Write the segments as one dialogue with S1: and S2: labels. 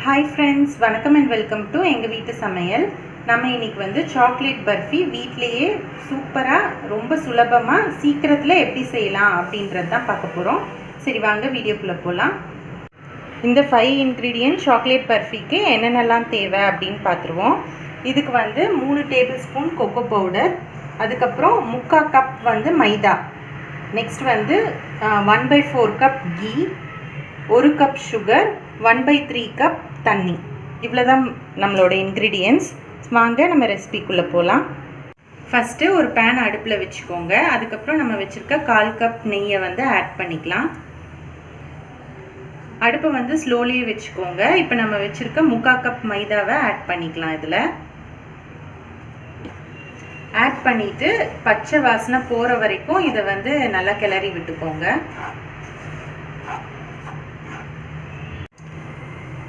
S1: Hi friends, வணக்கம் and welcome to எங்கள் வீட்டு சமையல். நம்ம இன்றைக்கி வந்து சாக்லேட் பர்ஃபி வீட்லேயே சூப்பராக ரொம்ப சுலபமாக சீக்கிரத்தில் எப்படி செய்யலாம் அப்படின்றது தான் பார்க்க போகிறோம். சரி வாங்க வீடியோக்குள்ளே போகலாம். இந்த 5 இன்க்ரீடியன்ட் சாக்லேட் பர்ஃபிக்கு என்னென்னலாம் தேவை அப்படின்னு பார்த்துருவோம். இதுக்கு வந்து 3 டேபிள் ஸ்பூன் கொக்கோ பவுடர், அதுக்கப்புறம் 3/4 கப் வந்து மைதா, நெக்ஸ்ட் வந்து 1/4 கப் கீ, 1 கப் சுகர், 1/3 கப் தண்ணி. இவ்வளோதான் நம்மளோட இன்க்ரீடியன்ட்ஸ். வாங்க நம்ம ரெசிபிக்குள்ளே போகலாம். ஃபஸ்ட்டு ஒரு பேன் அடுப்பில் வச்சுக்கோங்க. அதுக்கப்புறம் நம்ம வச்சுருக்க 1/4 கப் நெய்யை வந்து ஆட் பண்ணிக்கலாம். அடுப்பை வந்து ஸ்லோலியே வச்சுக்கோங்க. இப்போ நம்ம வச்சுருக்க 3/4 கப் மைதாவை ஆட் பண்ணிக்கலாம். இதில் ஆட் பண்ணிவிட்டு பச்சை வாசனை போகிற வரைக்கும் இதை வந்து நல்லா கிளறி விட்டுக்கோங்க.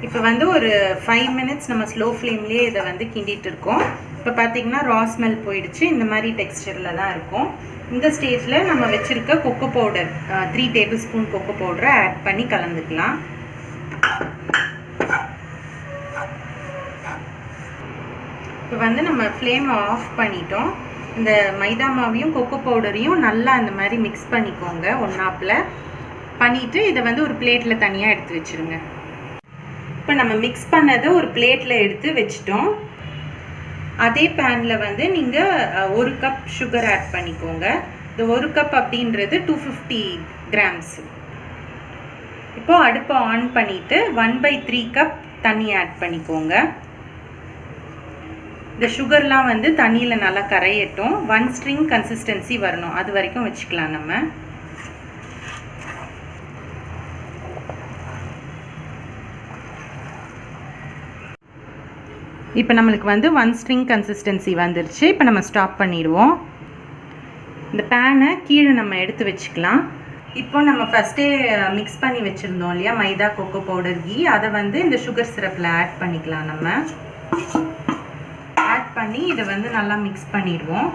S1: இப்போ வந்து ஒரு 5 மினிட்ஸ் நம்ம ஸ்லோ ஃப்ளேம்லேயே இதை வந்து கிண்டிட்டு இருக்கோம். இப்போ பார்த்தீங்கன்னா ரா ஸ்மெல் போயிடுச்சு. இந்த மாதிரி டெக்ஸ்டரில் தான் இருக்கும். இந்த ஸ்டேஜில் நம்ம வச்சுருக்க cocoa powder 3 table spoon kho kho பவுடரை ஆட் பண்ணி கலந்துக்கலாம். இப்போ வந்து நம்ம ஃப்ளேமை ஆஃப் பண்ணிட்டோம். இந்த மைதா மாவையும் கொக்கோ பவுடரையும் நல்லா அந்த மாதிரி மிக்ஸ் பண்ணிக்கோங்க. ஒன்றாப்பில் பண்ணிவிட்டு இதை வந்து ஒரு பிளேட்டில் தனியாக எடுத்து வச்சுருங்க. இப்போ நம்ம மிக்ஸ் பண்ணதை ஒரு பிளேட்டில் எடுத்து வச்சிட்டோம். அதே பேனில் வந்து நீங்கள் 1 கப் சுகர் ஆட் பண்ணிக்கோங்க. இந்த 1 கப் அப்படின்றது 250 கிராம்ஸ். இப்போது அடுப்பை ஆன் பண்ணிவிட்டு 1/3 கப் தண்ணி ஆட் பண்ணிக்கோங்க. இந்த சுகர்லாம் வந்து தண்ணியில் நல்லா கரையட்டும். 1 ஸ்ட்ரிங் கன்சிஸ்டன்சி வரணும், அது வரைக்கும் வச்சுக்கலாம் நம்ம. இப்போ நம்மளுக்கு வந்து 1 ஸ்ட்ரிங் கன்சிஸ்டன்சி வந்துருச்சு. இப்போ நம்ம ஸ்டாப் பண்ணிடுவோம். இந்த பேனை கீழே நம்ம எடுத்து வச்சுக்கலாம். இப்போ நம்ம ஃபஸ்ட்டே மிக்ஸ் பண்ணி வச்சுருந்தோம் இல்லையா, மைதா கொக்கோ பவுடர் கீ, அதை வந்து இந்த சுகர் சிரப்பில் ஆட் பண்ணிக்கலாம். நம்ம ஆட் பண்ணி இதை வந்து நல்லா மிக்ஸ் பண்ணிடுவோம்.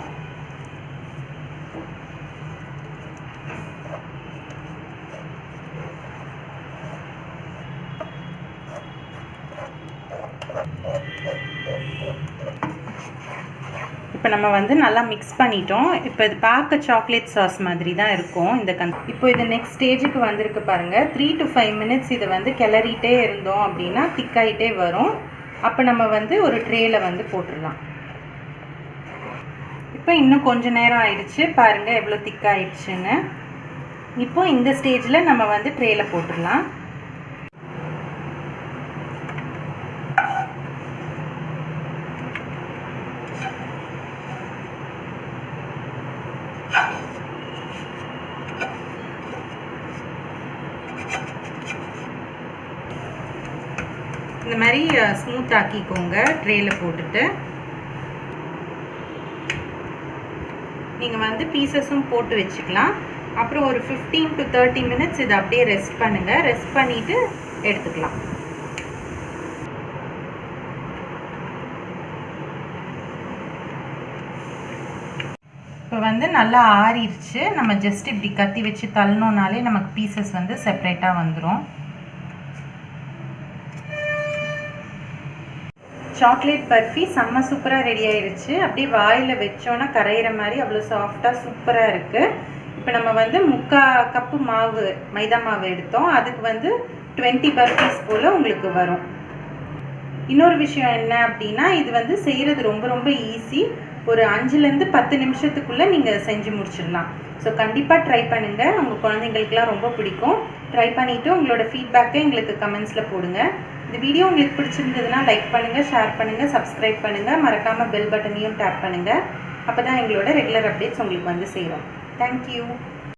S1: இப்போ நம்ம வந்து நல்லா மிக்ஸ் பண்ணிட்டோம். இப்போ இது பார்க்க சாக்லேட் சாஸ் மாதிரி தான் இருக்கும் இந்த இப்போ இது நெக்ஸ்ட் ஸ்டேஜுக்கு வந்திருக்கு பாருங்கள். 3 to 5 மினிட்ஸ் இதை வந்து கிளறிட்டே இருந்தோம் அப்படின்னா திக்காயிட்டே வரும். அப்போ நம்ம வந்து ஒரு ட்ரேயில் வந்து போட்டுடலாம். இப்போ இன்னும் கொஞ்சம் நேரம் ஆயிடுச்சு பாருங்கள் எவ்வளோ திக்காயிடுச்சுன்னு. இப்போ இந்த ஸ்டேஜில் நம்ம வந்து ட்ரேயில் போட்டுடலாம். இந்த மாதிரி ஸ்மூத் ஆக்கிக்கோங்க. ட்ரேயில் போட்டுட்டு நீங்கள் வந்து பீசஸும் போட்டு வச்சுக்கலாம். அப்புறம் ஒரு 15 to 30 மினிட்ஸ் இதை அப்படியே ரெஸ்ட் பண்ணுங்கள். ரெஸ்ட் பண்ணிவிட்டு எடுத்துக்கலாம். இப்போ வந்து நல்லா ஆறிடுச்சு. நம்ம ஜஸ்ட் இப்படி கத்தி வச்சு தள்ளணுன்னாலே நமக்கு பீசஸ் வந்து செப்ரேட்டாக வந்துடும். சாக்லேட் பர்ஃபி செம்ம சூப்பராக ரெடி ஆயிடுச்சு. அப்படியே வாயில் வச்சோன்னா கரையிற மாதிரி அவ்வளோ சாஃப்டாக சூப்பராக இருக்குது. இப்போ நம்ம வந்து 3/4 கப்பு மாவு மைதா மாவு எடுத்தோம். அதுக்கு வந்து 20 பர்ஃபீஸ் போல் உங்களுக்கு வரும். இன்னொரு விஷயம் என்ன அப்படின்னா, இது வந்து செய்கிறது ரொம்ப ரொம்ப ஈஸி. ஒரு 5லேருந்து 10 நிமிஷத்துக்குள்ளே நீங்கள் செஞ்சு முடிச்சிடலாம். ஸோ கண்டிப்பாக ட்ரை பண்ணுங்கள். உங்கள் குழந்தைங்களுக்குலாம் ரொம்ப பிடிக்கும். ட்ரை பண்ணிவிட்டு உங்களோட ஃபீட்பேக்கை எங்களுக்கு கமெண்ட்ஸில் போடுங்க. இந்த வீடியோ உங்களுக்கு பிடிச்சிருந்ததுன்னா லைக் பண்ணுங்கள், ஷேர் பண்ணுங்கள், சப்ஸ்கிரைப் பண்ணுங்கள். மறக்காமல் பெல் பட்டனையும் டேப் பண்ணுங்கள். அப்போ தான் எங்களோட ரெகுலர் அப்டேட்ஸ் உங்களுக்கு வந்து சேரும். தேங்க்யூ.